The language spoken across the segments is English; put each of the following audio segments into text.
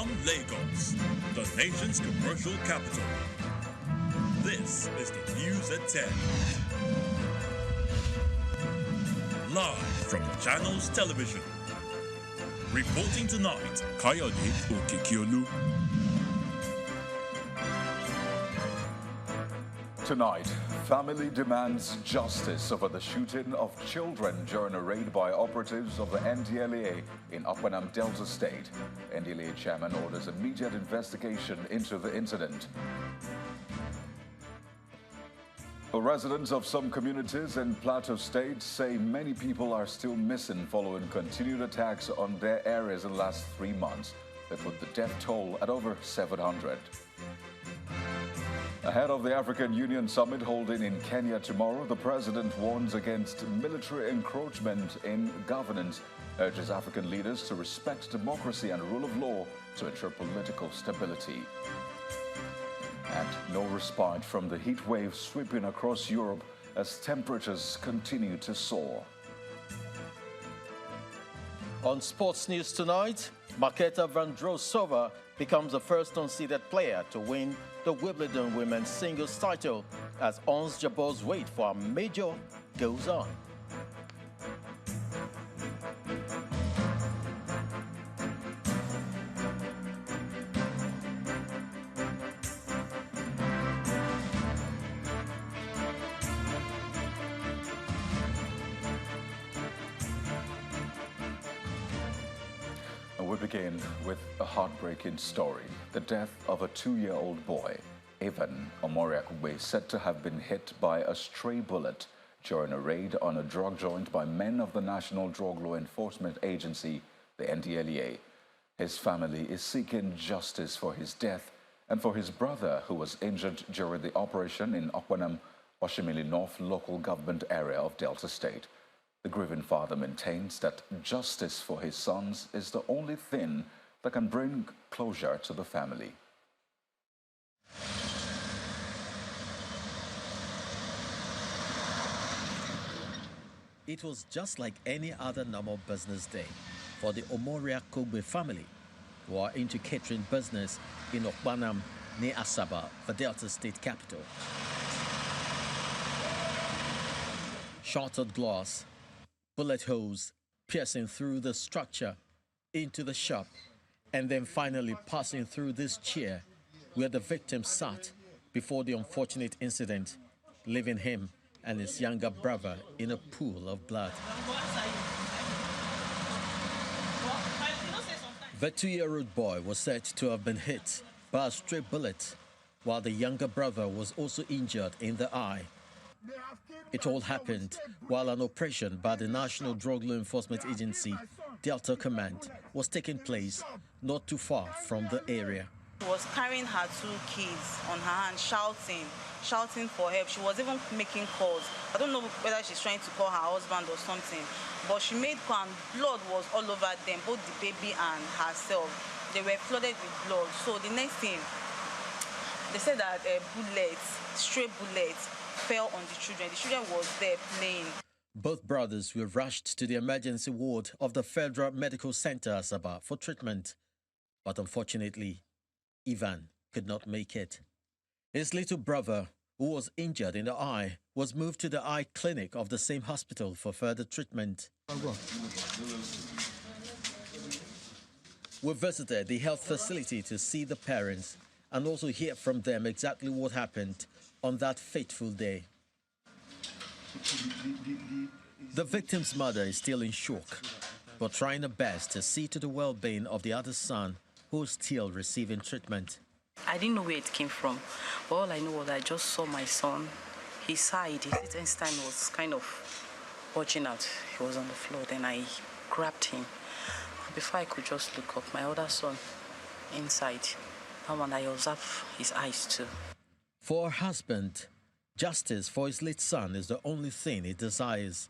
From Lagos, the nation's commercial capital, this is the News at 10. Live from Channels Television. Reporting tonight, Kayode Okekiolu. Tonight, family demands justice over the shooting of children during a raid by operatives of the NDLEA in Akwanam Delta State. NDLEA chairman orders immediate investigation into the incident. The residents of some communities in Plateau State say many people are still missing following continued attacks on their areas in the last 3 months. They put the death toll at over 700. Ahead of the African Union summit holding in Kenya tomorrow, the president warns against military encroachment in governance, urges African leaders to respect democracy and rule of law to ensure political stability. And no respite from the heat wave sweeping across Europe as temperatures continue to soar. On sports news tonight, Marketa Vandrousova becomes the first unseeded player to win the Wimbledon women's singles title as Ons Jabor's wait for a major goes on. We begin with a heartbreaking story. The death of a 2-year-old boy, Evan Omoriakugbe, said to have been hit by a stray bullet during a raid on a drug joint by men of the National Drug Law Enforcement Agency, the NDLEA. His family is seeking justice for his death and for his brother who was injured during the operation in Akwanam, Oshimili North local government area of Delta State. The grieving father maintains that justice for his sons is the only thing that can bring closure to the family. It was just like any other normal business day for the Omoriakugbe family, who are into catering business in Okpanam near Asaba, the Delta State capital. Shattered glass, bullet holes piercing through the structure into the shop, and then finally passing through this chair where the victim sat before the unfortunate incident, leaving him and his younger brother in a pool of blood. The 2-year-old boy was said to have been hit by a stray bullet, while the younger brother was also injured in the eye. It all happened while an operation by the National Drug Law Enforcement Agency, Delta Command, was taking place not too far from the area. She was carrying her 2 kids on her hand, shouting for help. She was even making calls. I don't know whether she's trying to call her husband or something, but she made call and blood was all over them, both the baby and herself. They were flooded with blood. So the next thing, they said that stray bullets, fell on the children. The children was there playing. Both brothers were rushed to the emergency ward of the Federal Medical Center Asaba for treatment. But unfortunately, Ivan could not make it. His little brother, who was injured in the eye, was moved to the eye clinic of the same hospital for further treatment. We visited the health facility to see the parents and also hear from them exactly what happened on that fateful day. The victim's mother is still in shock, but trying her best to see to the well-being of the other son, who is still receiving treatment. I didn't know where it came from, but all I know was I just saw my son. His side, his intestine was kind of bulging out. He was on the floor. Then I grabbed him. Before I could just look up, my other son inside. And when I observed his eyes too. For her husband, justice for his late son is the only thing he desires.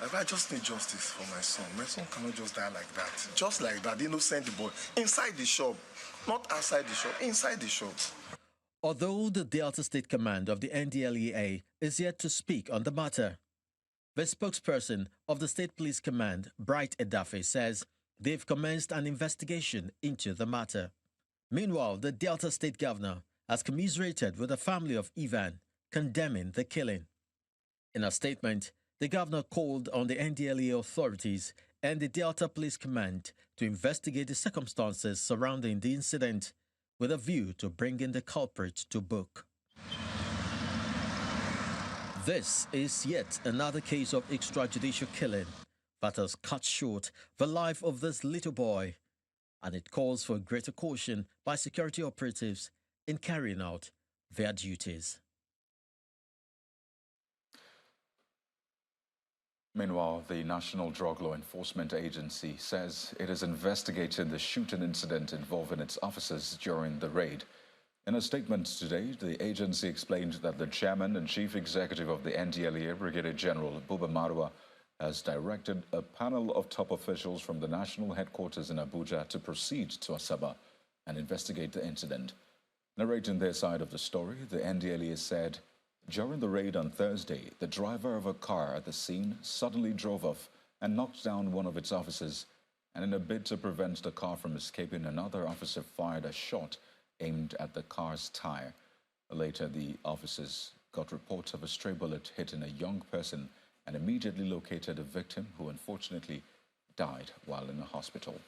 I just need justice for my son. My son cannot just die like that. Just like that, innocent boy. Inside the shop. Not outside the shop, inside the shop. Although the Delta State Command of the NDLEA is yet to speak on the matter, the spokesperson of the State Police Command, Bright Edafe, says they've commenced an investigation into the matter. Meanwhile, the Delta State Governor has commiserated with the family of Ivan, condemning the killing. In a statement, the governor called on the NDLEA authorities and the Delta Police Command to investigate the circumstances surrounding the incident with a view to bringing the culprit to book. This is yet another case of extrajudicial killing that has cut short the life of this little boy, and it calls for greater caution by security operatives in carrying out their duties. Meanwhile, the National Drug Law Enforcement Agency says it is investigating the shooting incident involving its officers during the raid. In a statement today, the agency explained that the chairman and chief executive of the NDLEA, Brigadier General Buba Marwa, has directed a panel of top officials from the national headquarters in Abuja to proceed to Asaba and investigate the incident. Narrating their side of the story, the NDLEA said, during the raid on Thursday, the driver of a car at the scene suddenly drove off and knocked down one of its officers, and in a bid to prevent the car from escaping, another officer fired a shot aimed at the car's tire. Later, the officers got reports of a stray bullet hitting a young person and immediately located a victim who unfortunately died while in a hospital.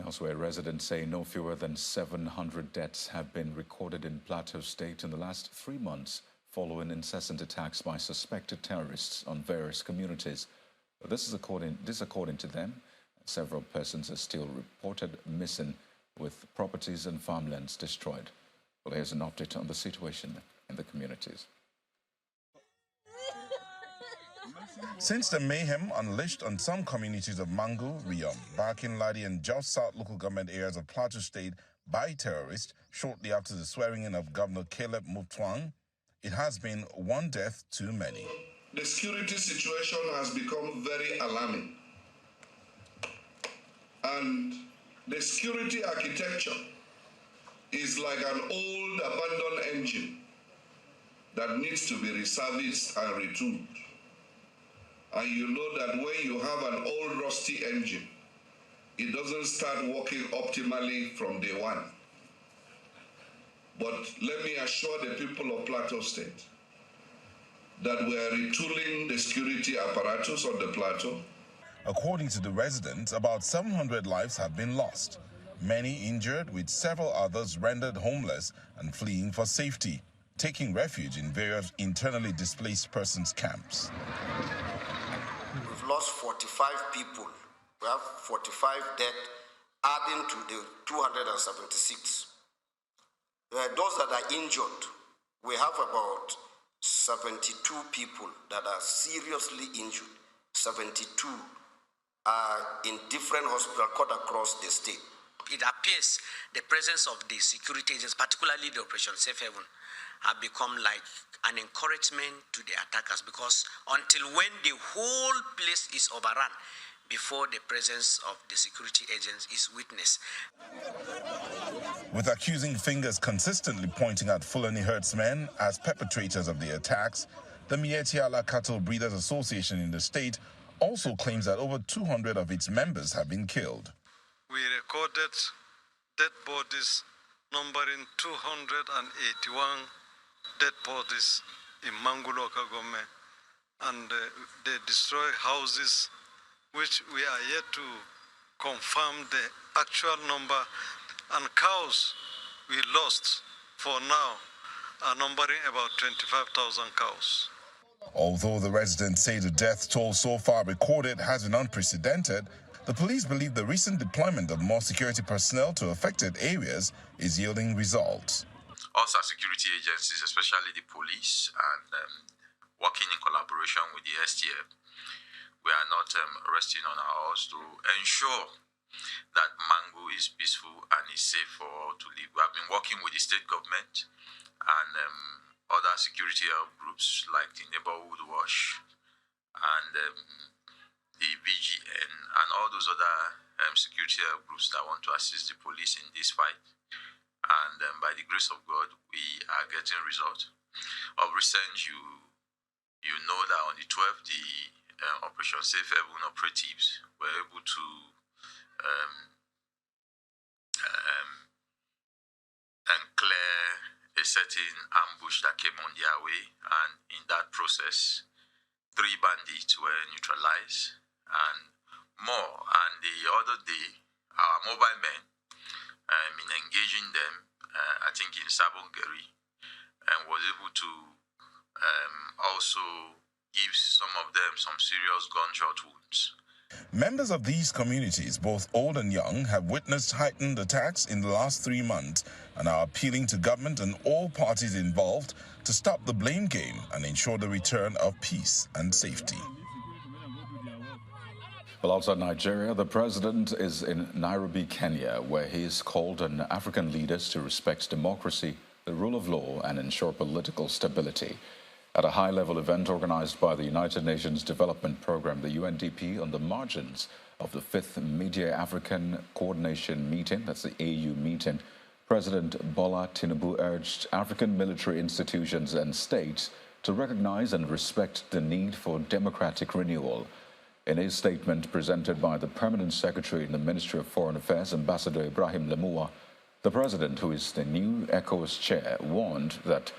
Elsewhere, residents say no fewer than 700 deaths have been recorded in Plateau State in the last 3 months following incessant attacks by suspected terrorists on various communities. This according to them. Several persons are still reported missing, with properties and farmlands destroyed. Well, here's an update on the situation in the communities. Since the mayhem unleashed on some communities of Mangu, Riyom, Barkin Ladi and Jos South local government areas of Plateau State by terrorists shortly after the swearing-in of Governor Caleb Mutwang, it has been one death too many. The security situation has become very alarming. And the security architecture is like an old abandoned engine that needs to be reserviced and retooled. And you know that when you have an old rusty engine, it doesn't start working optimally from day one. But let me assure the people of Plateau State that we are retooling the security apparatus on the plateau. According to the residents, about 700 lives have been lost, many injured, with several others rendered homeless and fleeing for safety, taking refuge in various internally displaced persons camps. We've lost 45 people. We have 45 dead, adding to the 276. Those that are injured, we have about 72 people that are seriously injured. 72 are in different hospitals cut across the state. It appears the presence of the security agents, particularly the Operation Safe Haven, have become like an encouragement to the attackers, because until when the whole place is overrun before the presence of the security agents is witnessed. With accusing fingers consistently pointing at Fulani herdsmen as perpetrators of the attacks, the Mietiala Cattle Breeders Association in the state also claims that over 200 of its members have been killed. We recorded dead bodies numbering 281 dead bodies in Mangu local government, and they destroyed houses, which we are yet to confirm the actual number, and cows we lost for now are numbering about 25,000 cows. Although the residents say the death toll so far recorded has been unprecedented, the police believe the recent deployment of more security personnel to affected areas is yielding results. Us as security agencies, especially the police, and working in collaboration with the STF, we are not resting on our horse to ensure that Mangu is peaceful and is safe for all to live. We have been working with the state government and other security help groups like the Neighborhood Watch and the BGN and all those other security help groups that want to assist the police in this fight. And by the grace of God, we are getting results. Of recent, you know that on the 12th, the Operation Safe Haven operatives were able to certain ambush that came on their way, and in that process, 3 bandits were neutralized and more. And the other day, our mobile men, in engaging them, I think in Sabongeri, and was able to also give some of them some serious gunshot wounds. Members of these communities, both old and young, have witnessed heightened attacks in the last 3 months and are appealing to government and all parties involved to stop the blame game and ensure the return of peace and safety. Well, outside Nigeria, the president is in Nairobi, Kenya, where he has called on African leaders to respect democracy, the rule of law, and ensure political stability. At a high-level event organized by the United Nations Development Programme, the UNDP, on the margins of the 5th Media African Coordination Meeting, that's the AU meeting, President Bola Tinubu urged African military institutions and states to recognize and respect the need for democratic renewal. In his statement presented by the Permanent Secretary in the Ministry of Foreign Affairs, Ambassador Ibrahim Lemuwa, the president, who is the new ECOWAS chair, warned that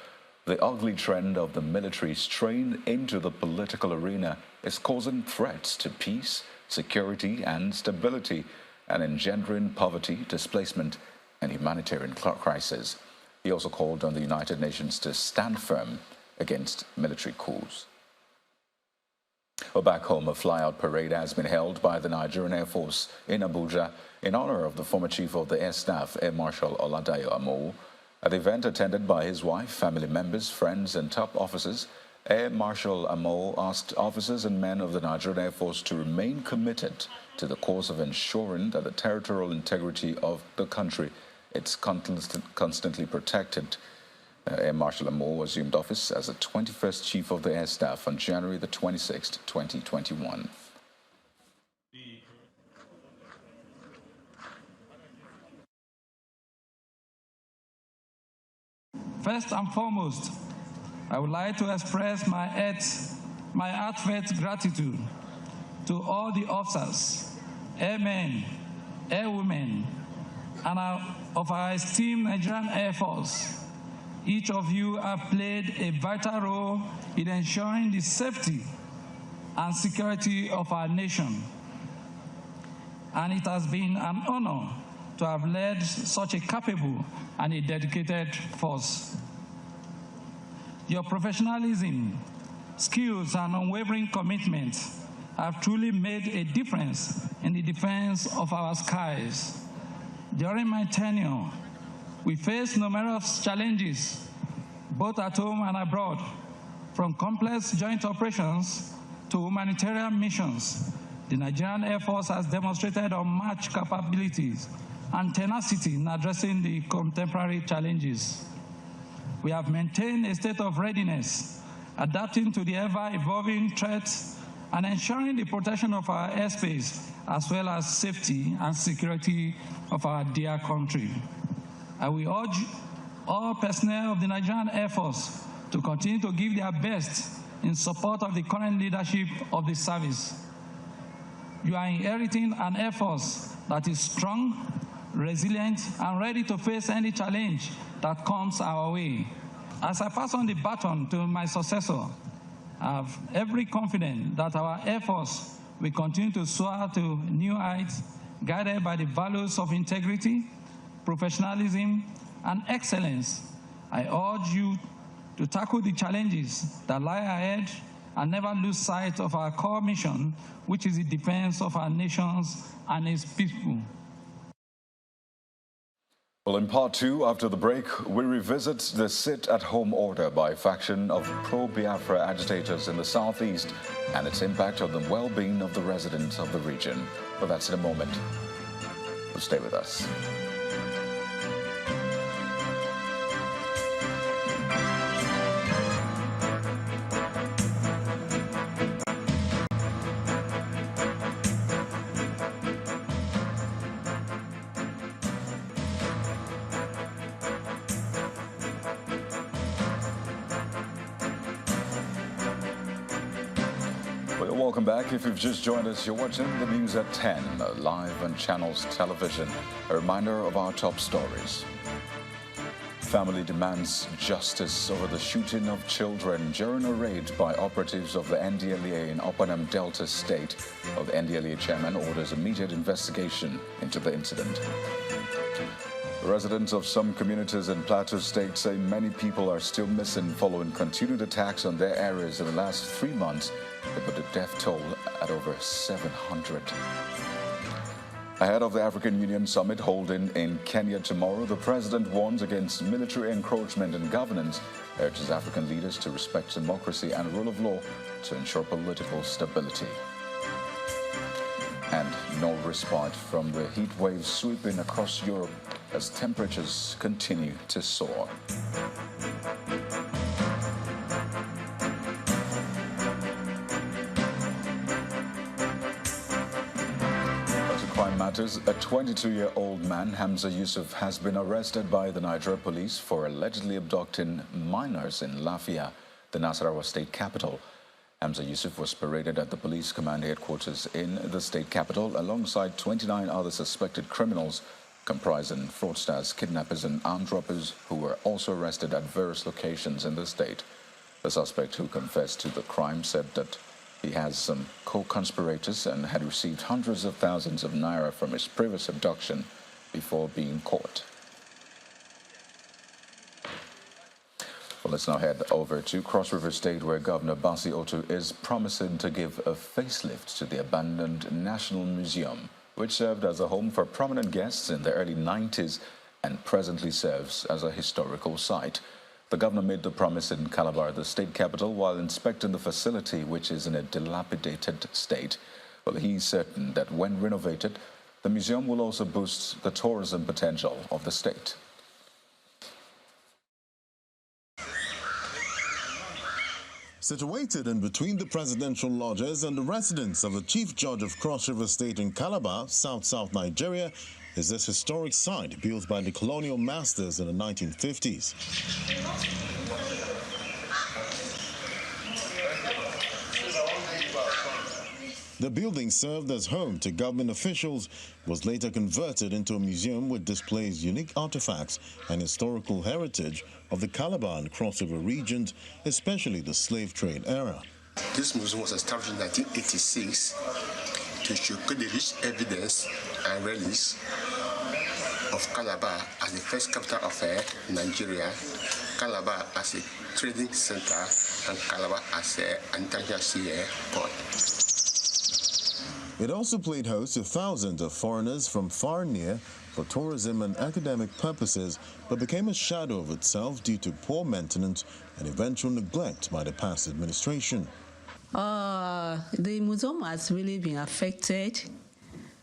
the ugly trend of the military strain into the political arena is causing threats to peace, security, and stability, and engendering poverty, displacement, and humanitarian crisis. He also called on the United Nations to stand firm against military coups. Well, back home, a fly-out parade has been held by the Nigerian Air Force in Abuja in honor of the former Chief of the Air Staff, Air Marshal Oladayo Amowu. At the event attended by his wife, family members, friends, and top officers, Air Marshal Amowu asked officers and men of the Nigerian Air Force to remain committed to the cause of ensuring that the territorial integrity of the country is constantly protected. Air Marshal Amowu assumed office as the 21st Chief of the Air Staff on January the 26th, 2021. First and foremost, I would like to express my heartfelt gratitude to all the officers, airmen, airwomen, and of our esteemed Nigerian Air Force. Each of you have played a vital role in ensuring the safety and security of our nation. And it has been an honor to have led such a capable and a dedicated force. Your professionalism, skills, and unwavering commitment have truly made a difference in the defense of our skies. During my tenure, we faced numerous challenges, both at home and abroad, from complex joint operations to humanitarian missions. The Nigerian Air Force has demonstrated unmatched capabilities and tenacity in addressing the contemporary challenges. We have maintained a state of readiness, adapting to the ever-evolving threats and ensuring the protection of our airspace, as well as safety and security of our dear country. I will urge all personnel of the Nigerian Air Force to continue to give their best in support of the current leadership of the service. You are inheriting an Air Force that is strong, resilient, and ready to face any challenge that comes our way. As I pass on the baton to my successor, I have every confidence that our Air Force will continue to soar to new heights, guided by the values of integrity, professionalism, and excellence. I urge you to tackle the challenges that lie ahead and never lose sight of our core mission, which is the defense of our nations and its people. Well, in part 2, after the break, we revisit the sit-at-home order by a faction of pro-Biafra agitators in the southeast and its impact on the well-being of the residents of the region. But that's in a moment. So stay with us. Welcome back. If you've just joined us, you're watching the news at 10, live on Channels Television. A reminder of our top stories. family demands justice over the shooting of children during a raid by operatives of the NDLEA in Opanam Delta State. The NDLEA chairman orders immediate investigation into the incident. Residents of some communities in Plateau State say many people are still missing following continued attacks on their areas in the last 3 months, with the death toll at over 700. Ahead of the African Union summit holding in Kenya tomorrow, the president warns against military encroachment in governance, urges African leaders to respect democracy and rule of law to ensure political stability. And no respite from the heat wave sweeping across Europe as temperatures continue to soar. Crime matters. A 22-year-old man, Hamza Yusuf, has been arrested by the Nigeria police for allegedly abducting minors in Lafia, the Nasarawa state capital. Hamza Yusuf was paraded at the police command headquarters in the state capital alongside 29 other suspected criminals, comprising fraudsters, kidnappers, and armed robbers who were also arrested at various locations in the state. The suspect, who confessed to the crime, said that he has some co-conspirators and had received hundreds of thousands of naira from his previous abduction before being caught. Well, let's now head over to Cross River State, where Governor Basi Otu is promising to give a facelift to the abandoned National Museum, which served as a home for prominent guests in the early 90s and presently serves as a historical site. The governor made the promise in Calabar, the state capital, while inspecting the facility, which is in a dilapidated state. Well, he's certain that when renovated, the museum will also boost the tourism potential of the state. Situated in between the presidential lodges and the residence of the Chief Judge of Cross River State in Calabar, South Nigeria, is this historic site built by the colonial masters in the 1950s. The building served as home to government officials, was later converted into a museum which displays unique artifacts and historical heritage of the Calabar and Cross River regions, especially the slave trade era. This museum was established in 1986 to showcase the rich evidence and relics of Calabar as the first capital of Nigeria, Calabar as a trading center, and Calabar as an international sea port. It also played host to thousands of foreigners from far and near for tourism and academic purposes, but became a shadow of itself due to poor maintenance and eventual neglect by the past administration. The museum has really been affected.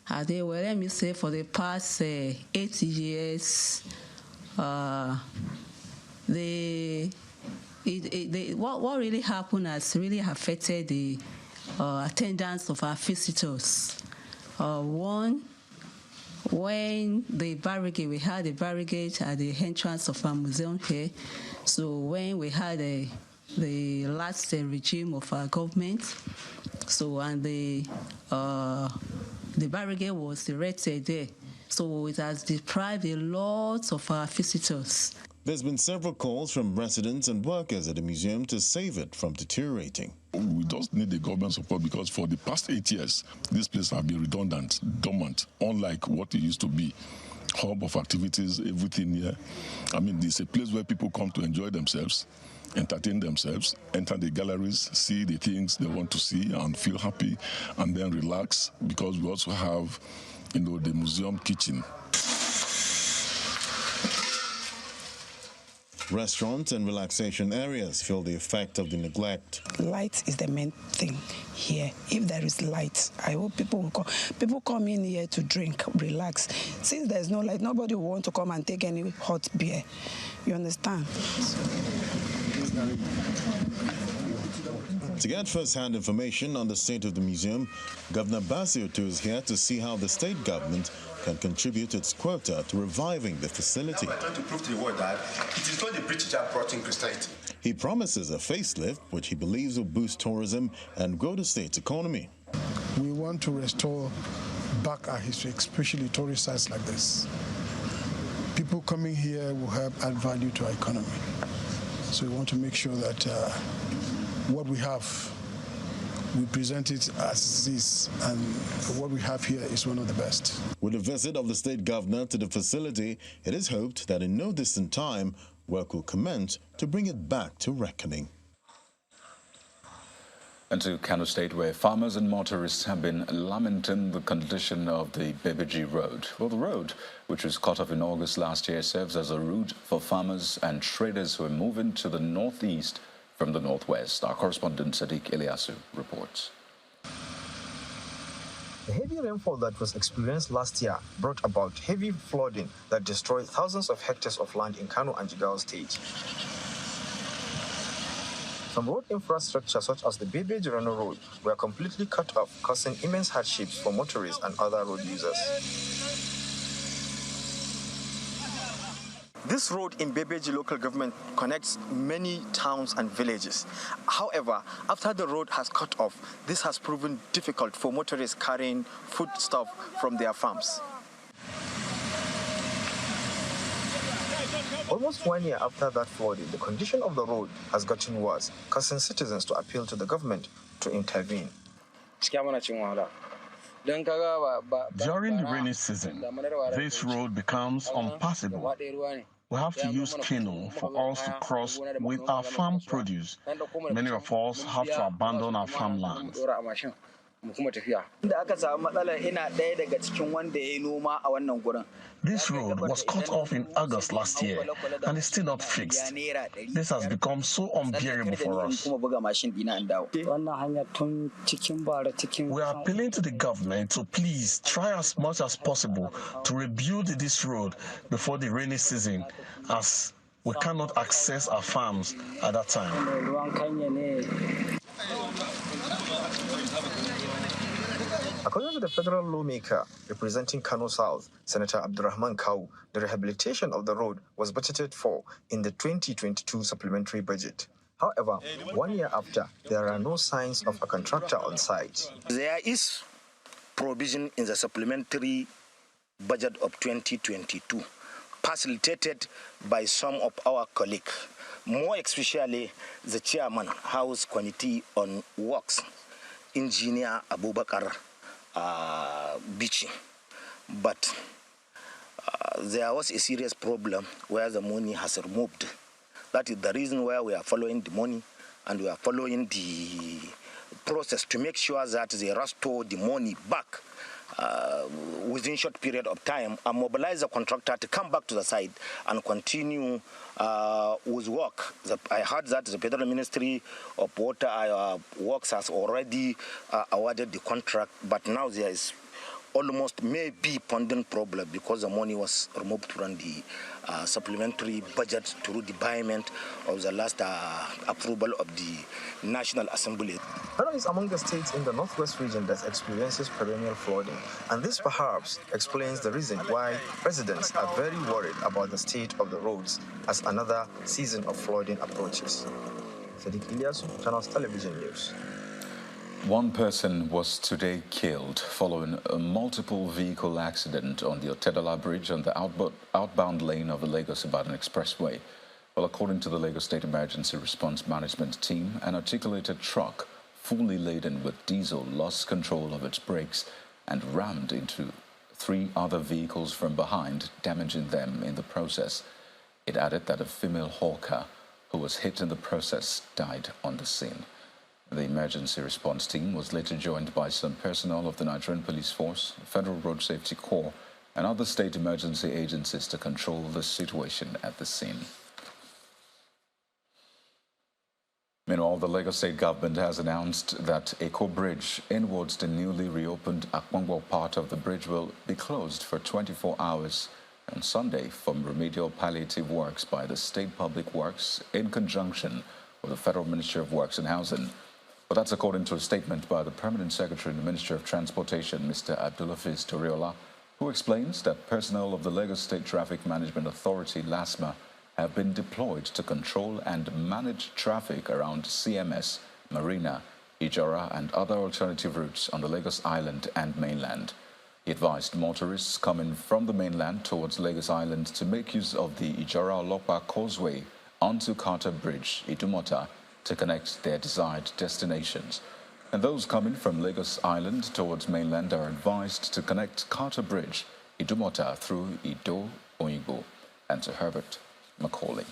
Let me say, for the past 8 years, what really happened has really affected the attendance of our visitors. One, when the barricade, we had a barricade at the entrance of our museum here. So when we had the last regime of our government, and the barricade was erected there, so it has deprived a lot of our visitors. There's been several calls from residents and workers at the museum to save it from deteriorating. We just need the government support because for the past 8 years, this place has been redundant, dormant, unlike what it used to be. Hub of activities, everything here. I mean, it's a place where people come to enjoy themselves, entertain themselves, enter the galleries, see the things they want to see and feel happy, and then relax, because we also have, the museum kitchen. Restaurants and relaxation areas feel the effect of the neglect. Light is the main thing here. If there is light, I hope people will come. People come in here to drink, relax. Since there's no light, nobody will want to come and take any hot beer. You understand? To get first-hand information on the state of the museum, Governor Basi Otu is here to see how the state government can contribute its quota to reviving the facility. I'm trying to prove to the world that it is not the British that brought in Christianity. He promises a facelift, which he believes will boost tourism and grow the state's economy. We want to restore back our history, especially tourist sites like this. people coming here will help add value to our economy. So we want to make sure that what we have, we present it as it is, and what we have here is one of the best. With the visit of the state governor to the facility, it is hoped that in no distant time, work will commence to bring it back to reckoning. And to Kano State, where farmers and motorists have been lamenting the condition of the Bebeji Road. Well, the road, which was cut off in August last year, serves as a route for farmers and traders who are moving to the northeast from the northwest. Our correspondent Sadiq Eliasu reports. The heavy rainfall that was experienced last year brought about heavy flooding that destroyed thousands of hectares of land in Kano and Jigawa State. Some road infrastructure, such as the Bebeji Road, were completely cut off, causing immense hardships for motorists and other road users. This road in Bebeji local government connects many towns and villages. However, after the road has cut off, this has proven difficult for motorists carrying foodstuff from their farms. Almost 1 year after that flooding, the condition of the road has gotten worse, causing citizens to appeal to the government to intervene. During the rainy season, this road becomes impassable. We have to use Kano for us to cross with our farm produce. Many of us have to abandon our farmlands. This road was cut off in August last year and is still not fixed. This has become so unbearable for us. We are appealing to the government to please try as much as possible to rebuild this road before the rainy season, as we cannot access our farms at that time. According to the federal lawmaker representing Kano South, Senator Abdurrahman Kau, the rehabilitation of the road was budgeted for in the 2022 supplementary budget. However, 1 year after, there are no signs of a contractor on site. There is provision in the supplementary budget of 2022, facilitated by some of our colleagues, more especially the chairman, House Committee on Works, Engineer Abubakar Bichi. But there was a serious problem where the money has removed. That is the reason why we are following the money and we are following the process to make sure that they restore the money back within a short period of time and mobilize the contractor to come back to the site and continue with work. I heard that the Federal Ministry of Water Works has already awarded the contract, but now there is almost maybe pending problem because the money was removed from the supplementary budget through the payment of the last approval of the National Assembly. Kano is among the states in the northwest region that experiences perennial flooding, and this perhaps explains the reason why residents are very worried about the state of the roads as another season of flooding approaches. Sadiq Ilyasu, Channels Television News. One person was today killed following a multiple vehicle accident on the Otedala Bridge on the outbound lane of the Lagos-Ibadan Expressway. Well, according to the Lagos State Emergency Response Management Team, an articulated truck fully laden with diesel lost control of its brakes and rammed into 3 other vehicles from behind, damaging them in the process. It added that a female hawker who was hit in the process died on the scene. The emergency response team was later joined by some personnel of the Nigerian Police Force, Federal Road Safety Corps, and other state emergency agencies to control the situation at the scene. Meanwhile, the Lagos State government has announced that Eko Bridge inwards the newly reopened Akpangbo part of the bridge will be closed for 24 hours on Sunday from remedial palliative works by the State Public Works in conjunction with the Federal Ministry of Works and Housing. But that's according to a statement by the Permanent Secretary in the Ministry of Transportation, Mr. Abdulafiz Toriola, who explains that personnel of the Lagos State Traffic Management Authority, LASMA, have been deployed to control and manage traffic around CMS, Marina, Ijara, and other alternative routes on the Lagos Island and mainland. He advised motorists coming from the mainland towards Lagos Island to make use of the Ijara-Olopa Causeway onto Carter Bridge, Idumota, to connect their desired destinations. And those coming from Lagos Island towards mainland are advised to connect Carter Bridge, Idumota, through Ido, Oyinbo, and to Herbert Macaulay.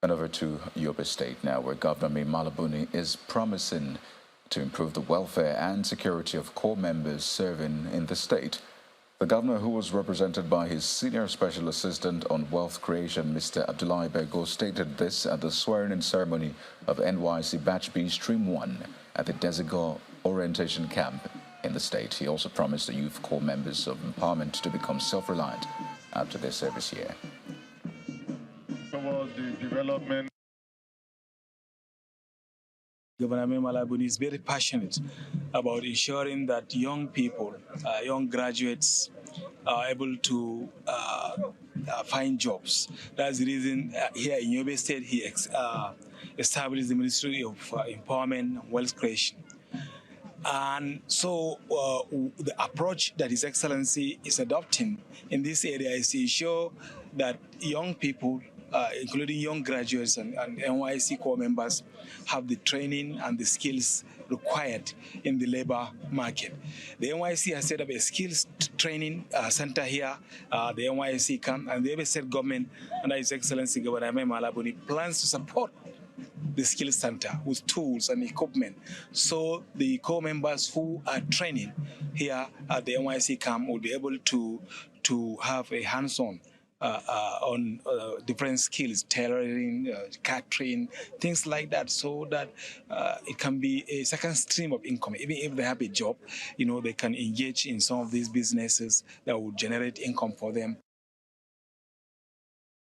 And over to Yobe State now, where Governor Malabuni is promising to improve the welfare and security of corps members serving in the state. The governor, who was represented by his senior special assistant on wealth creation, Mr. Abdullahi Bergo, stated this at the swearing-in ceremony of NYC Batch B Stream 1 at the Desigo Orientation Camp in the state. He also promised the youth corps members of empowerment to become self-reliant after their service year. Towards the development. Governor Malabuni is very passionate about ensuring that young people, young graduates, are able to find jobs. That's the reason here in Yobe State he established the Ministry of Empowerment and Wealth Creation. And so the approach that His Excellency is adopting in this area is to ensure that young people, including young graduates and NYC corps members, have the training and the skills required in the labor market. The NYC has set up a skills training center here, the NYC camp, and the Yobe State government, under His Excellency Governor Malabuni, plans to support the skills center with tools and equipment, so the corps members who are training here at the NYC camp will be able to have a hands-on on different skills, tailoring, catering, things like that, so that it can be a second stream of income. Even if they have a job, they can engage in some of these businesses that would generate income for them.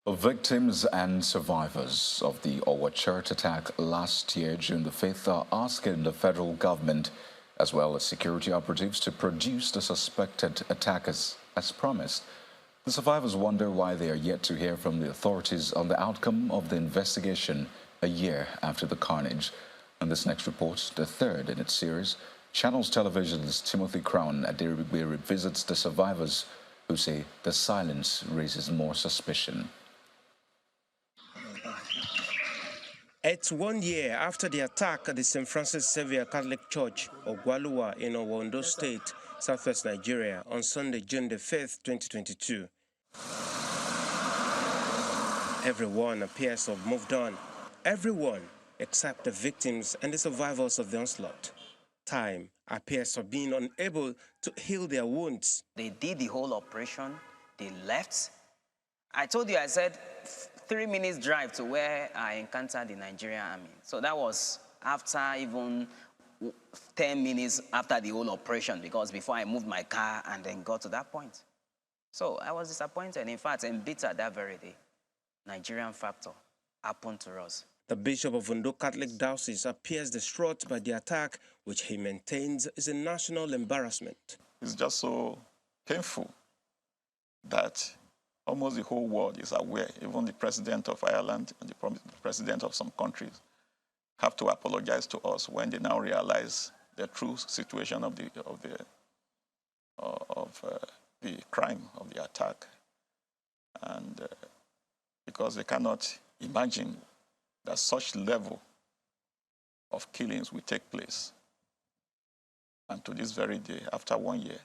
Victims and survivors of the Owa Church attack last year, June the 5th, are asking the federal government as well as security operatives to produce the suspected attackers as promised. The survivors wonder why they are yet to hear from the authorities on the outcome of the investigation a year after the carnage. In this next report, the third in its series, Channels Television's Timothy Crown Adirigbe revisits the survivors who say the silence raises more suspicion. It's 1 year after the attack at the St. Francis Xavier Catholic Church, Ogwalua, in Owondo State, southwest Nigeria, on Sunday, June the 5th, 2022. Everyone appears to have moved on. Everyone except the victims and the survivors of the onslaught. Time appears to have been unable to heal their wounds. They did the whole operation. They left. I told you, I said, 3 minutes drive to where I encountered the Nigerian army. So that was after even 10 minutes after the whole operation, because before I moved my car and then got to that point. So I was disappointed, in fact, embittered that very day. Nigerian factor happened to us. The Bishop of Ondo Catholic Diocese appears distraught by the attack, which he maintains is a national embarrassment. It's just so painful that almost the whole world is aware. Even the president of Ireland and the president of some countries have to apologize to us when they now realize the true situation of the crime, of the attack, and because they cannot imagine that such level of killings will take place. And to this very day, after 1 year,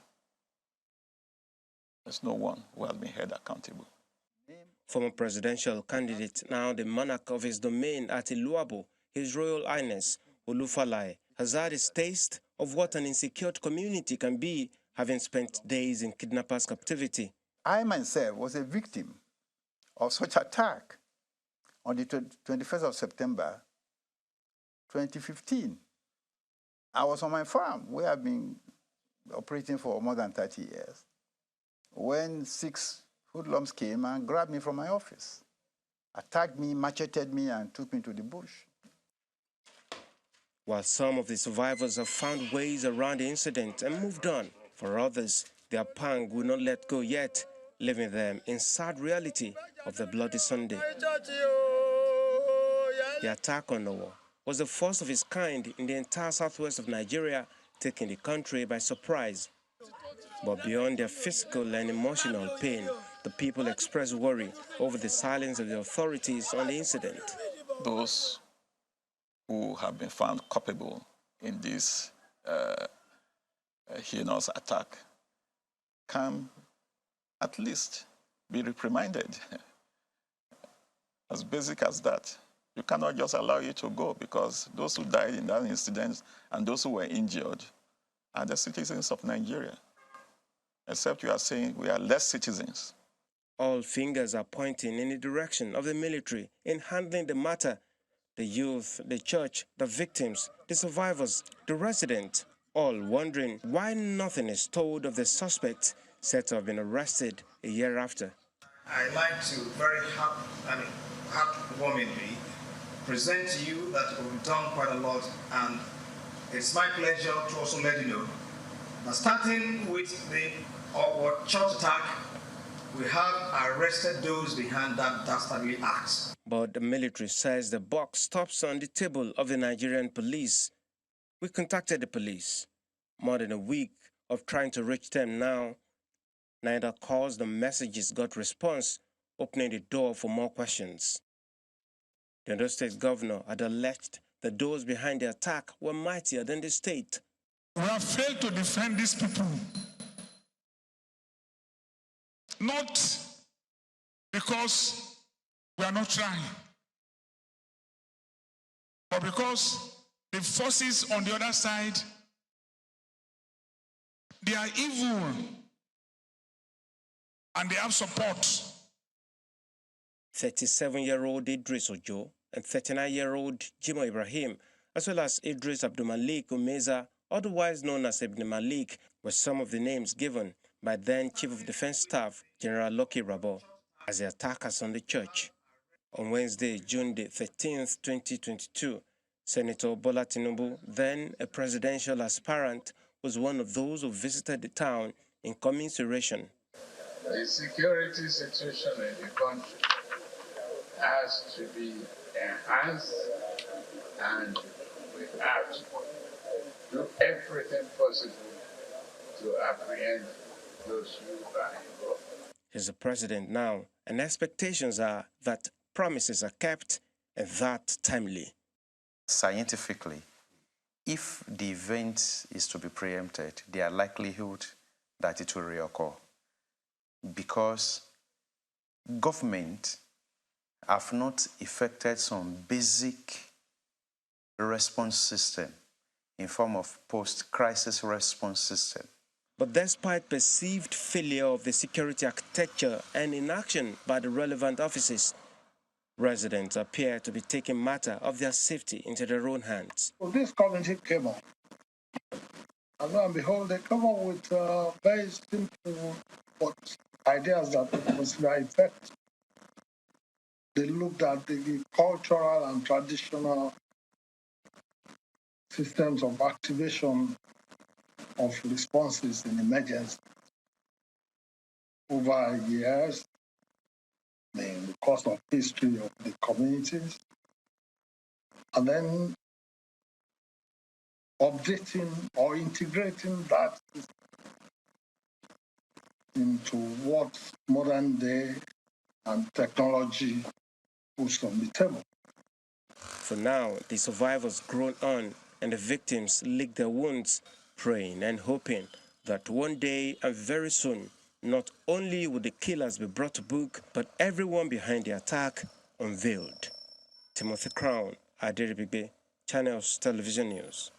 there's no one who has been held accountable. Former presidential candidate, now the monarch of his domain at Iluabo, His Royal Highness Olufalaye, has had his taste of what an insecure community can be, having spent days in kidnappers' captivity. I myself was a victim of such attack on the 21st of September 2015. I was on my farm, where I've been operating for more than 30 years, when 6 hoodlums came and grabbed me from my office, attacked me, macheted me, and took me to the bush. While some of the survivors have found ways around the incident and moved on, for others, their pang will not let go yet, leaving them in sad reality of the Bloody Sunday. The attack on Owo was the first of its kind in the entire southwest of Nigeria, taking the country by surprise. But beyond their physical and emotional pain, the people expressed worry over the silence of the authorities on the incident. Those who have been found culpable in this heinous attack can at least be reprimanded. As basic as that. You cannot just allow it to go, because those who died in that incident and those who were injured are the citizens of Nigeria. Except you are saying we are less citizens. All fingers are pointing in the direction of the military in handling the matter. The youth, the church, the victims, the survivors, the residents, all wondering why nothing is told of the suspects said to have been arrested a year after. I'd like to very heartwarmingly present to you that we've done quite a lot, and it's my pleasure to also let you know that starting with the church attack, we have arrested those behind that dastardly act. But the military says the buck stops on the table of the Nigerian police. We contacted the police. More than a week of trying to reach them now. Neither calls nor messages got response, opening the door for more questions. The Ondo State governor had alleged that those behind the attack were mightier than the state. We have failed to defend these people, not because we are not trying, but because the forces on the other side, they are evil and they have support. 37-year-old Idris Ojo and 39-year-old Jimo Ibrahim, as well as Idris Abdulmalik Umeza, otherwise known as Ibn Malik, were some of the names given by then Chief of Defense Staff General Lucky Rabo as the attackers on the church. On Wednesday, June the 13th, 2022, Senator Bola Tinubu, then a presidential aspirant, was one of those who visited the town in commiseration. The security situation in the country has to be enhanced, and we have to do everything possible to apprehend those who are involved. He's the president now, and expectations are that promises are kept and that timely. Scientifically, if the event is to be preempted, there are likelihood that it will reoccur, because government have not effected some basic response system in form of post-crisis response system. But despite perceived failure of the security architecture and inaction by the relevant offices, residents appear to be taking matter of their safety into their own hands. Well, this committee came up, and lo and behold, they come up with very simple ideas that was their effect. They looked at the cultural and traditional systems of activation of responses in emergency over years, in the course of history of the communities, and then updating or integrating that into what modern day and technology puts on the table. For now, the survivors groan on and the victims lick their wounds, praying and hoping that one day and very soon, not only will the killers be brought to book, but everyone behind the attack unveiled. Timothy Crown, Adiribigbe, Channels Television News.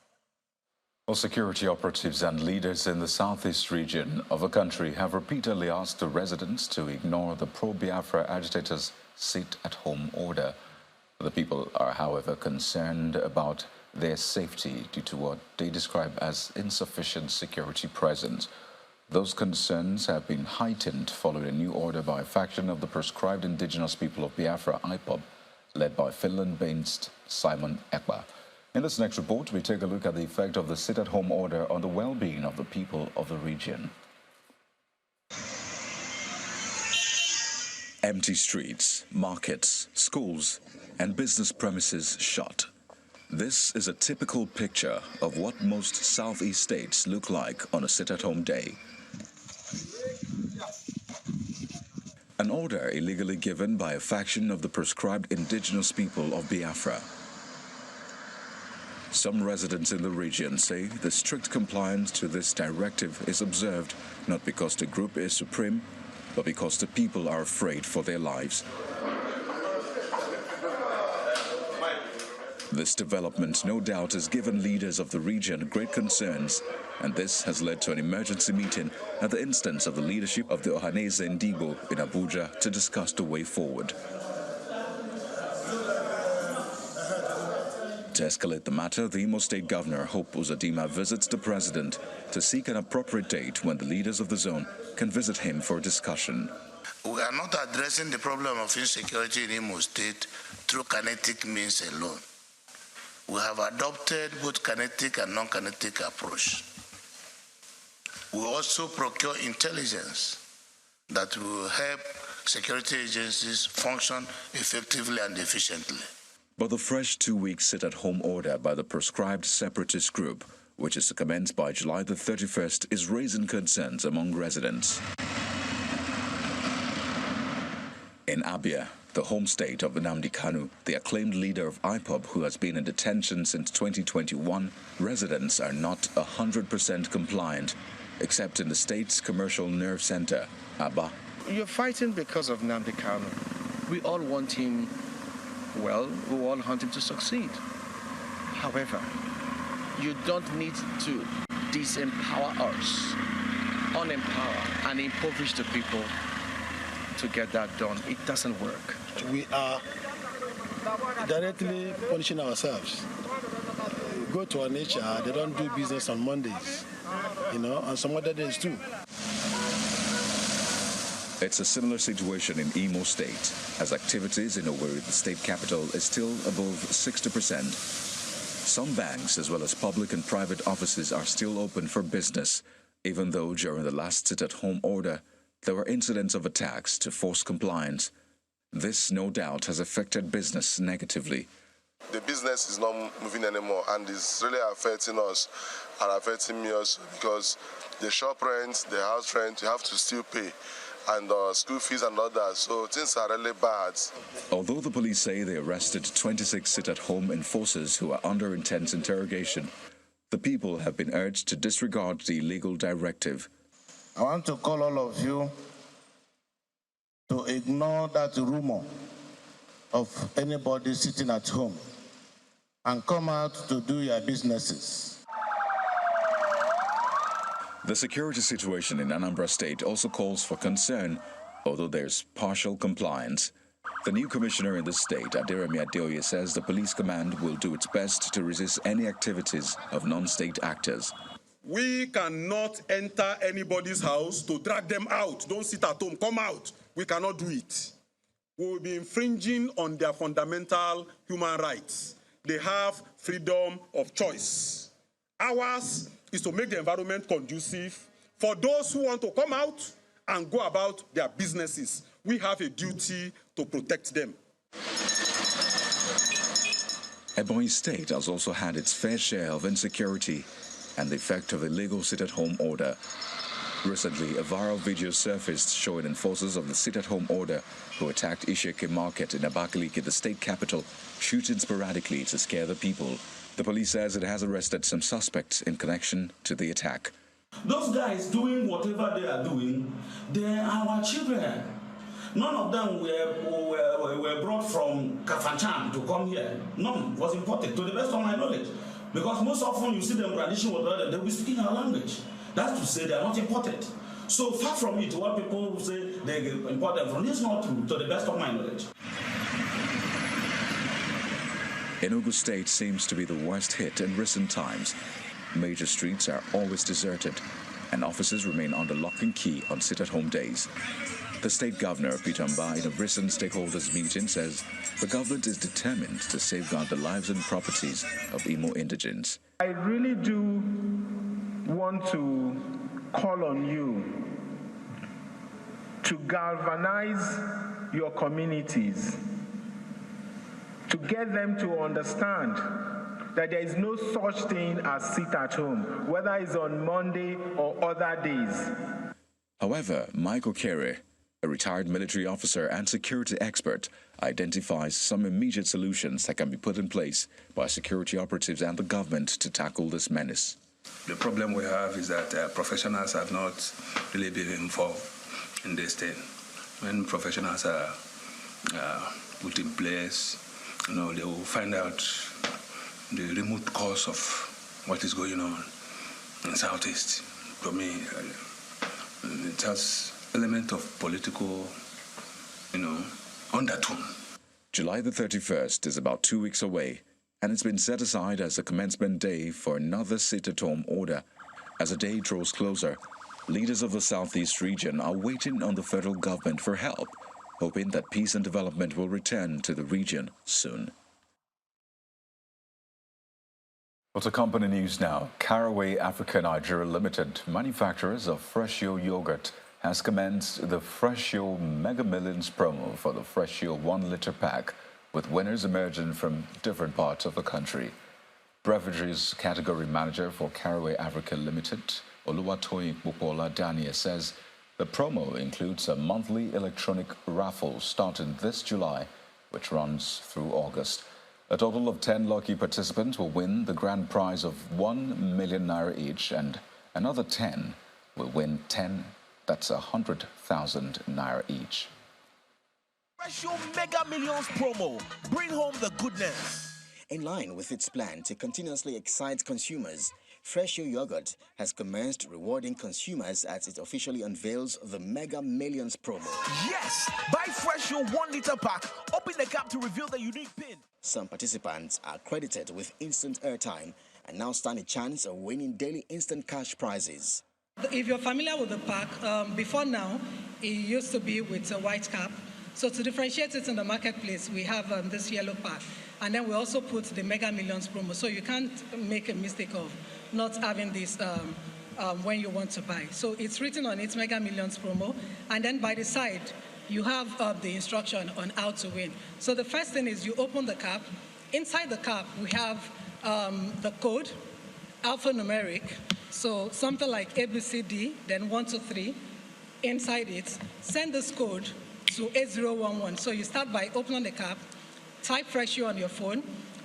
Well, security operatives and leaders in the southeast region of the country have repeatedly asked the residents to ignore the pro-Biafra agitators' sit-at-home order. The people are, however, concerned about their safety due to what they describe as insufficient security presence. Those concerns have been heightened following a new order by a faction of the proscribed indigenous people of Biafra, IPOB, led by Finland-based Simon Ekpa. In this next report, we take a look at the effect of the sit-at-home order on the well-being of the people of the region. Empty streets, markets, schools, and business premises shut. This is a typical picture of what most Southeast states look like on a sit-at-home day. An order illegally given by a faction of the proscribed indigenous people of Biafra. Some residents in the region say the strict compliance to this directive is observed not because the group is supreme, but because the people are afraid for their lives. This development, no doubt, has given leaders of the region great concerns, and this has led to an emergency meeting at the instance of the leadership of the Ohanese Ndigo in Abuja to discuss the way forward. To escalate the matter, the Imo State Governor, Hope Uzodimma, visits the president to seek an appropriate date when the leaders of the zone can visit him for discussion. We are not addressing the problem of insecurity in Imo State through kinetic means alone. We have adopted both kinetic and non-kinetic approach. We also procure intelligence that will help security agencies function effectively and efficiently. But the fresh 2-week sit-at-home order by the proscribed separatist group, which is to commence by July the 31st, is raising concerns among residents. In Abia, the home state of Nnamdi Kano, the acclaimed leader of IPOB who has been in detention since 2021, residents are not 100% compliant, except in the state's commercial nerve center, Aba. You're fighting because of Nnamdi Kano. We all want him well, we all want him to succeed. However, you don't need to disempower us, unempower and impoverish the people to get that done. It doesn't work. We are directly punishing ourselves. We go to our nature, they don't do business on Mondays, and some other days too. It's a similar situation in Imo State, as activities in Owerri, the state capital, is still above 60%. Some banks, as well as public and private offices, are still open for business, even though during the last sit-at-home order, there were incidents of attacks to force compliance. This, no doubt, has affected business negatively. The business is not moving anymore, and it's really affecting us and affecting me also, because the shop rent, the house rent, you have to still pay, and school fees and others, so things are really bad. Although the police say they arrested 26 sit-at-home enforcers who are under intense interrogation, the people have been urged to disregard the illegal directive. I want to call all of you to ignore that rumor of anybody sitting at home and come out to do your businesses. The security situation in Anambra State also calls for concern, although there's partial compliance. The new commissioner in the state, Aderemi Adeoye, says the police command will do its best to resist any activities of non-state actors. We cannot enter anybody's house to drag them out. Don't sit at home, come out. We cannot do it. We will be infringing on their fundamental human rights. They have freedom of choice. Ours is to make the environment conducive for those who want to come out and go about their businesses. We have a duty to protect them. Ebonyi State has also had its fair share of insecurity and the effect of the illegal sit-at-home order. Recently, a viral video surfaced showing enforcers of the sit-at-home order who attacked Isheke Market in Abakaliki, the state capital, shooting sporadically to scare the people. The police says it has arrested some suspects in connection to the attack. Those guys doing whatever they are doing, they are our children. None of them were brought from Kafanchan to come here. None was imported, to the best of my knowledge. Because most often you see them tradition with others, they will speak our language. That's to say they are not imported. So far from it, what people say they import them from, is not true, to the best of my knowledge. Enugu State seems to be the worst hit in recent times. Major streets are always deserted, and offices remain under lock and key on sit-at-home days. The state governor, Peter Mba, in a recent stakeholders meeting, says the government is determined to safeguard the lives and properties of Imo indigents. I really do want to call on you to galvanize your communities, to get them to understand that there is no such thing as sit at home, whether it's on Monday or other days. However, Michael Kere, a retired military officer and security expert, identifies some immediate solutions that can be put in place by security operatives and the government to tackle this menace. The problem we have is that professionals have not really been involved in this thing. When professionals are put in place, they will find out the remote cause of what is going on in Southeast. For me, it has element of political, undertone. July the 31st is about 2 weeks away, and it's been set aside as the commencement day for another sit-at-home order. As the day draws closer, leaders of the Southeast region are waiting on the federal government for help, hoping that peace and development will return to the region soon. Well, to company news now. Caraway Africa Nigeria Limited, manufacturers of Freshio yogurt, has commenced the Freshio Mega Millions promo for the Freshio 1 liter pack, with winners emerging from different parts of the country. Beverages category manager for Caraway Africa Limited, Oluwatoyin Popola Dania, says the promo includes a monthly electronic raffle starting this July, which runs through August. A total of 10 lucky participants will win the grand prize of 1 million naira each, and another 10 will win 10, that's 100,000 naira each. Freshio Mega Millions promo. Bring home the goodness. In line with its plan to continuously excite consumers, Freshio Yogurt has commenced rewarding consumers as it officially unveils the Mega Millions promo. Yes! Buy Freshio 1 liter pack, open the cap to reveal the unique pin. Some participants are credited with instant airtime and now stand a chance of winning daily instant cash prizes. If you're familiar with the pack, before now, it used to be with a white cap. So to differentiate it in the marketplace, we have this yellow pack. And then we also put the Mega Millions promo. So you can't make a mistake of not having this when you want to buy. So it's written on its Mega Millions promo. And then by the side, you have the instruction on how to win. So the first thing is you open the cap. Inside the cap, we have the code, alphanumeric. So something like ABCD, then 1, 2, 3. Inside it, send this code to 8011. So you start by opening the cap, type Freshio on your phone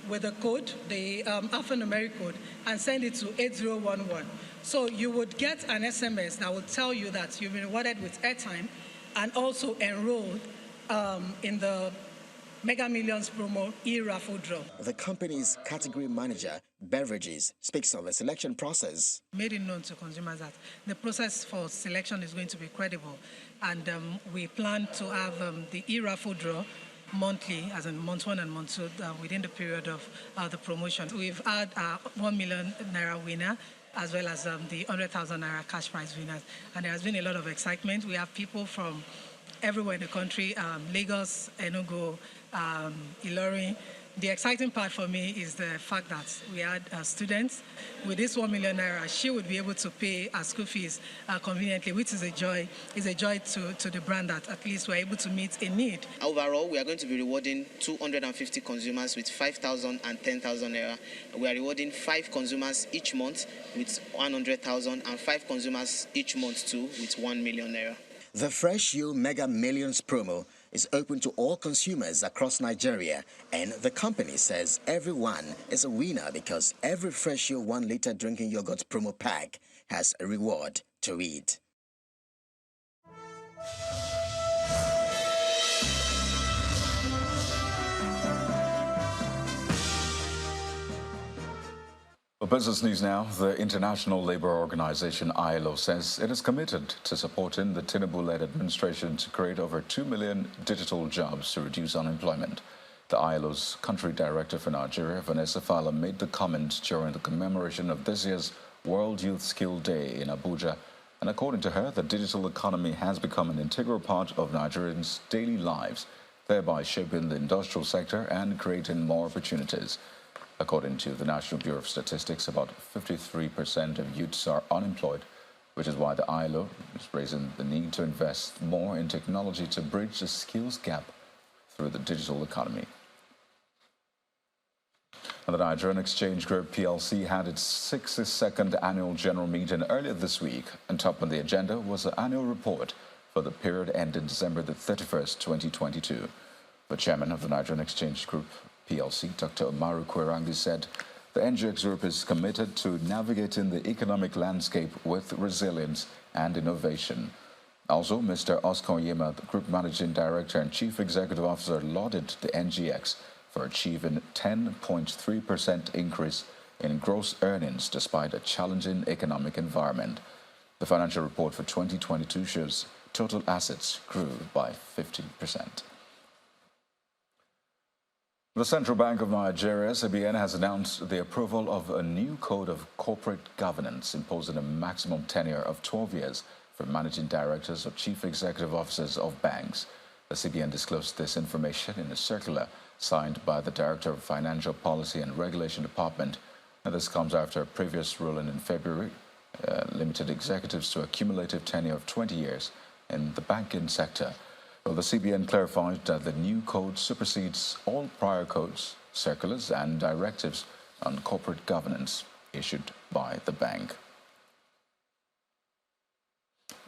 with the code, the alphanumeric code, and send it to 8011. So you would get an SMS that will tell you that you've been rewarded with airtime and also enrolled in the Mega Millions promo e-raffle draw. The company's category manager, Beverages, speaks of the selection process. Made it known to consumers that the process for selection is going to be credible, and we plan to have the e-raffle draw monthly, as in month 1 and month 2, within the period of the promotion. We've had 1 million naira winner, as well as the 100,000 naira cash prize winners, and there has been a lot of excitement. We have people from everywhere in the country, Lagos, Enugu, Ilorin. The exciting part for me is the fact that we had students. With this 1 million naira, she would be able to pay her school fees conveniently, which is a joy. It's a joy to the brand that at least we're able to meet a need. Overall, we are going to be rewarding 250 consumers with 5,000 and 10,000 naira. We are rewarding 5 consumers each month with 100,000 and 5 consumers each month too with 1 million naira. The Freshio Mega Millions promo is open to all consumers across Nigeria, and the company says everyone is a winner because every Freshio 1 liter drinking yogurt promo pack has a reward to it. For business news now, the International Labour Organization ILO says it is committed to supporting the Tinubu-led administration to create over 2 million digital jobs to reduce unemployment. The ILO's country director for Nigeria, Vanessa Fala, made the comment during the commemoration of this year's World Youth Skill Day in Abuja. And according to her, the digital economy has become an integral part of Nigerians' daily lives, thereby shaping the industrial sector and creating more opportunities. According to the National Bureau of Statistics, about 53% of youths are unemployed, which is why the ILO is raising the need to invest more in technology to bridge the skills gap through the digital economy. The Nigerian Exchange Group PLC had its 62nd annual general meeting earlier this week, and top on the agenda was the annual report for the period ending December the 31st, 2022. The chairman of the Nigerian Exchange Group PLC, Dr. Umaru Kwerangi, said the NGX Group is committed to navigating the economic landscape with resilience and innovation. Also, Mr. Oscar Yema, the Group Managing Director and Chief Executive Officer, lauded the NGX for achieving 10.3% increase in gross earnings despite a challenging economic environment. The financial report for 2022 shows total assets grew by 50%. The Central Bank of Nigeria, CBN, has announced the approval of a new code of corporate governance imposing a maximum tenure of 12 years for managing directors or chief executive officers of banks. The CBN disclosed this information in a circular signed by the Director of Financial Policy and Regulation Department. And this comes after a previous ruling in February limited executives to a cumulative tenure of 20 years in the banking sector. Well, the CBN clarified that the new code supersedes all prior codes, circulars, and directives on corporate governance issued by the bank.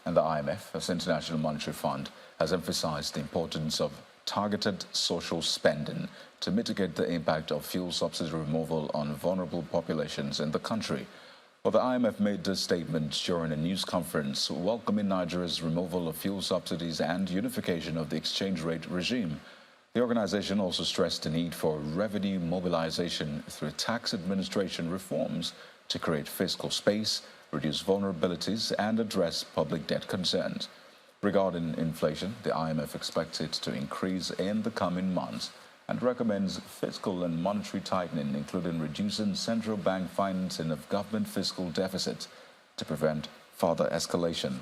And the IMF, as International Monetary Fund, has emphasized the importance of targeted social spending to mitigate the impact of fuel subsidy removal on vulnerable populations in the country. Well, the IMF made this statement during a news conference welcoming Nigeria's removal of fuel subsidies and unification of the exchange rate regime. The organization also stressed the need for revenue mobilization through tax administration reforms to create fiscal space, reduce vulnerabilities, and address public debt concerns. Regarding inflation, the IMF expects it to increase in the coming months and recommends fiscal and monetary tightening, including reducing central bank financing of government fiscal deficits to prevent further escalation.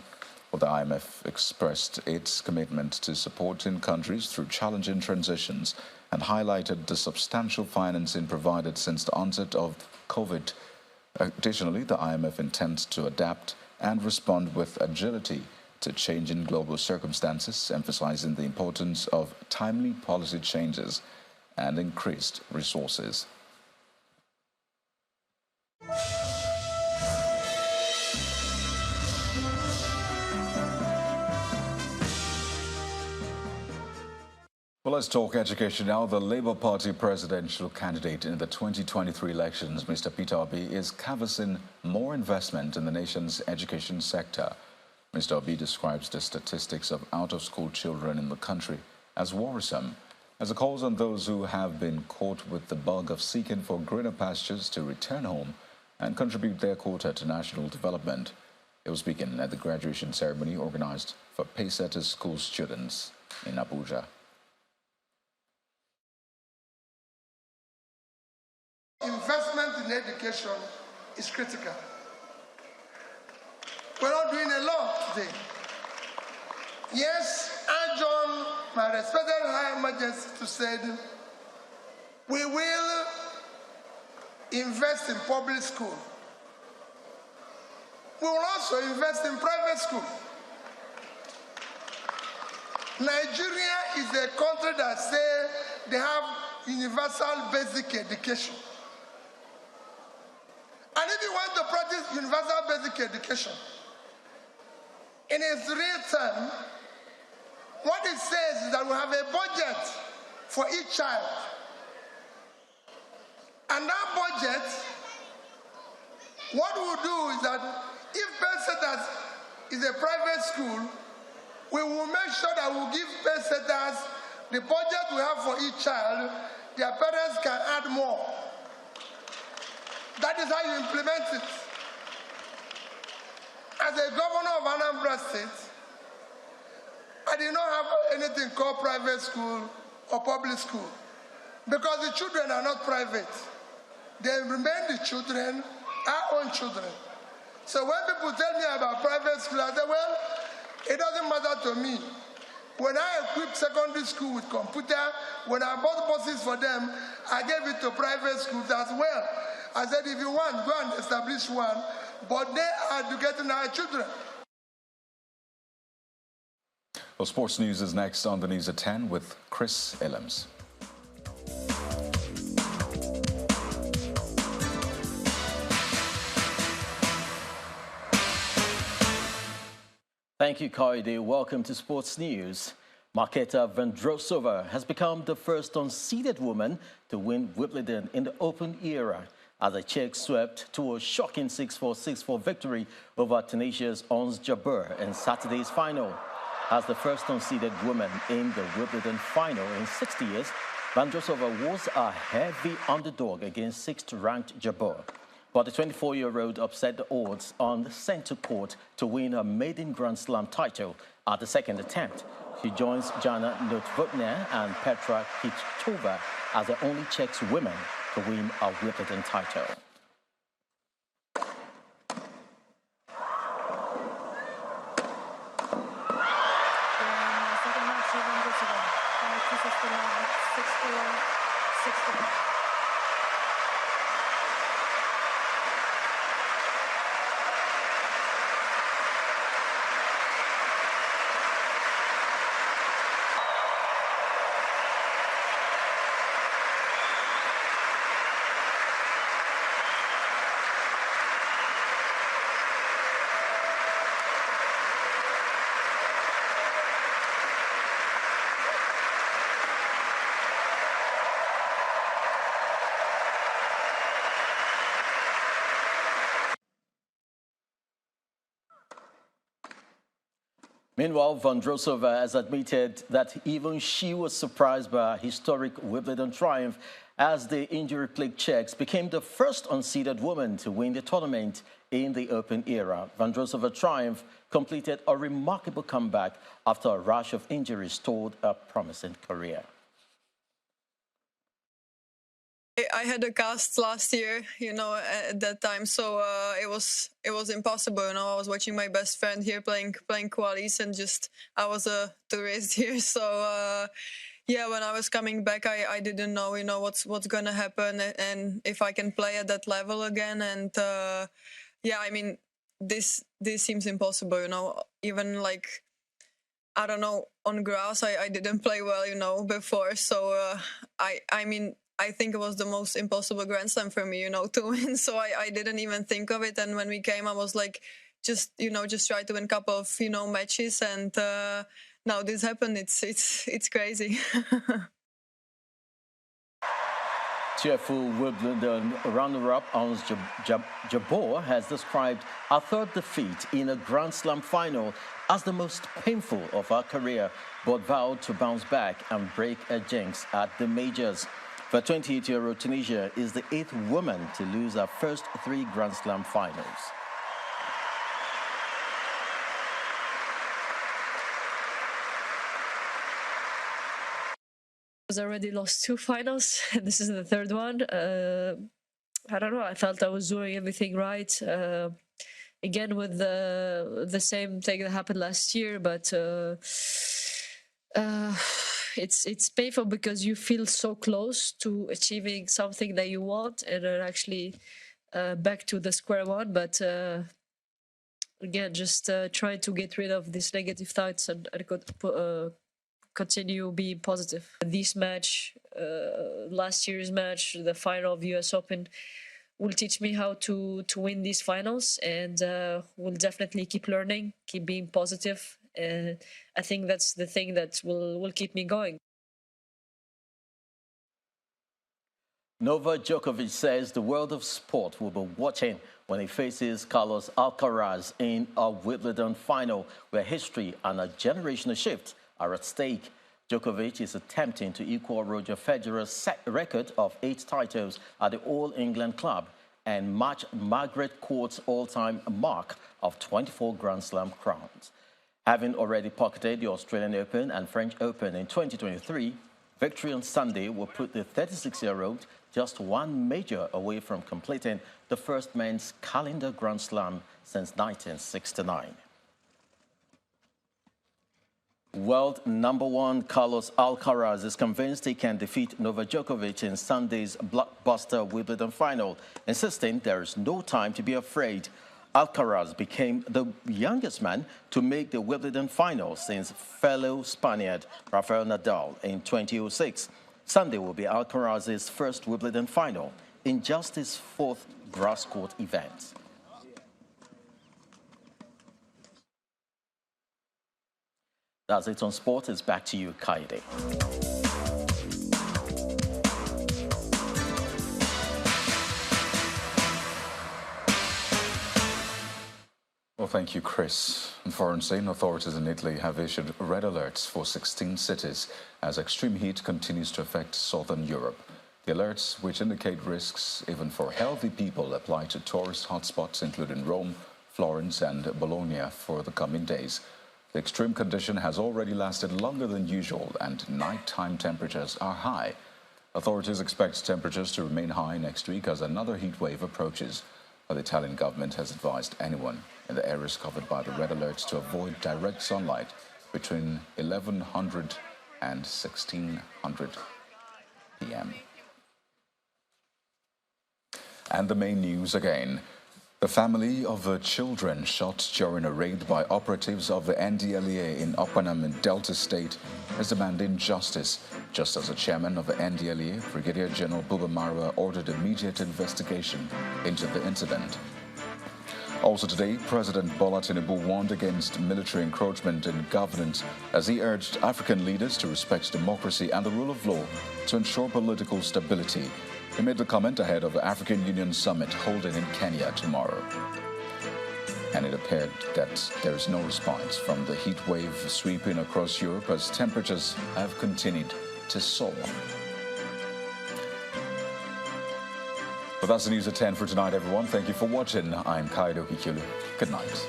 Well, the IMF expressed its commitment to supporting countries through challenging transitions and highlighted the substantial financing provided since the onset of COVID. Additionally, the IMF intends to adapt and respond with agility to changing global circumstances, emphasizing the importance of timely policy changes and increased resources. Well, let's talk education now. The Labour Party presidential candidate in the 2023 elections, Mr. Peter Obi, is canvassing more investment in the nation's education sector. Mr. Obi describes the statistics of out-of-school children in the country as worrisome, as he calls on those who have been caught with the bug of seeking for greener pastures to return home and contribute their quota to national development. He was speaking at the graduation ceremony organized for Paysetters school students in Abuja. Investment in education is critical. We're not doing a lot today. Yes, I join my respected High Majesty to say we will invest in public school. We will also invest in private school. Nigeria is a country that says they have universal basic education. And if you want to practice universal basic education, in its real term, what it says is that we have a budget for each child. And that budget, what we'll do is that if Paysetters is a private school, we will make sure that we'll give Paysetters the budget we have for each child. Their parents can add more. That is how you implement it. As a governor of Anambra State, I did not have anything called private school or public school because the children are not private. They remain the children, our own children. So when people tell me about private school, I say, well, it doesn't matter to me. When I equipped secondary school with computer, when I bought buses for them, I gave it to private schools as well. I said, if you want, go and establish one, but they are educating our children. Well, sports news is next on the news at 10 with Chris Ellams. Thank you, Koide. Welcome to Sports News. Marketa Vondrousova has become the first unseeded woman to win Wimbledon in the Open era as the Czech swept to a shocking 6-4, 6-4 victory over Tunisia's Ons Jabeur in Saturday's final. As the first unseeded woman in the Wimbledon final in 60 years, Vondrousova was a heavy underdog against 6th-ranked Jabeur. But the 24-year-old upset the odds on the centre court to win her maiden Grand Slam title at the second attempt. She joins Jana Novotná and Petra Kvitova as the only Czech women to win a Wimbledon title. Meanwhile, Vondrousova has admitted that even she was surprised by a historic Wimbledon triumph as the injury-plagued Czechs became the first unseeded woman to win the tournament in the Open era. Vondrousova's triumph completed a remarkable comeback after a rash of injuries stalled a promising career. I had a cast last year, at that time, so it was impossible. I was watching my best friend here playing qualies, and I was a tourist here. So yeah, when I was coming back, I didn't know, what's gonna happen and if I can play at that level again. And yeah, I mean, this seems impossible. Even like, I don't know, on grass, I didn't play well, before. So I mean, I think it was the most impossible Grand Slam for me, to win. So I didn't even think of it. And when we came, I was like, just try to win a couple of, matches. And now this happened. It's crazy. Cheerful Wimbledon runner-up Ons Jabeur has described her third defeat in a Grand Slam final as the most painful of her career, but vowed to bounce back and break a jinx at the majors. The 28-year-old Tunisia is the 8th woman to lose her first 3 Grand Slam finals. I already lost 2 finals, and this is the 3rd one. I don't know, I felt I was doing everything right. Again, with the same thing that happened last year, but it's painful because you feel so close to achieving something that you want, and then actually back to the square one. But again, just try to get rid of these negative thoughts and continue being positive. This match, last year's match, the final of US Open, will teach me how to win these finals, and will definitely keep learning, keep being positive. And I think that's the thing that will keep me going. Novak Djokovic says the world of sport will be watching when he faces Carlos Alcaraz in a Wimbledon final where history and a generational shift are at stake. Djokovic is attempting to equal Roger Federer's record of 8 titles at the All England Club and match Margaret Court's all-time mark of 24 Grand Slam crowns. Having already pocketed the Australian Open and French Open in 2023, victory on Sunday will put the 36-year-old just 1 major away from completing the first men's calendar Grand Slam since 1969. World #1 Carlos Alcaraz is convinced he can defeat Novak Djokovic in Sunday's blockbuster Wimbledon final, insisting there is no time to be afraid. Alcaraz became the youngest man to make the Wimbledon final since fellow Spaniard Rafael Nadal in 2006. Sunday will be Alcaraz's first Wimbledon final in just his 4th grass court event. That's it on sport. It's back to you, Kaide. Well, thank you, Chris. Foreign authorities in Italy have issued red alerts for 16 cities as extreme heat continues to affect southern Europe. The alerts, which indicate risks even for healthy people, apply to tourist hotspots including Rome, Florence and Bologna for the coming days. The extreme condition has already lasted longer than usual and nighttime temperatures are high. Authorities expect temperatures to remain high next week as another heat wave approaches. The Italian government has advised anyone in the areas covered by the red alerts to avoid direct sunlight between 1100 and 1600 p.m. And the main news again. The family of children shot during a raid by operatives of the NDLEA in Opanam in Delta State is demanding justice, just as the chairman of the NDLEA, Brigadier General Buba Marwa, ordered immediate investigation into the incident. Also today, President Bola Tinubu warned against military encroachment in governance as he urged African leaders to respect democracy and the rule of law to ensure political stability. He made the comment ahead of the African Union Summit holding in Kenya tomorrow. And it appeared that there is no response from the heat wave sweeping across Europe as temperatures have continued to soar. But that's the news at 10 for tonight, everyone. Thank you for watching. I'm Kaido Kikilu. Good night.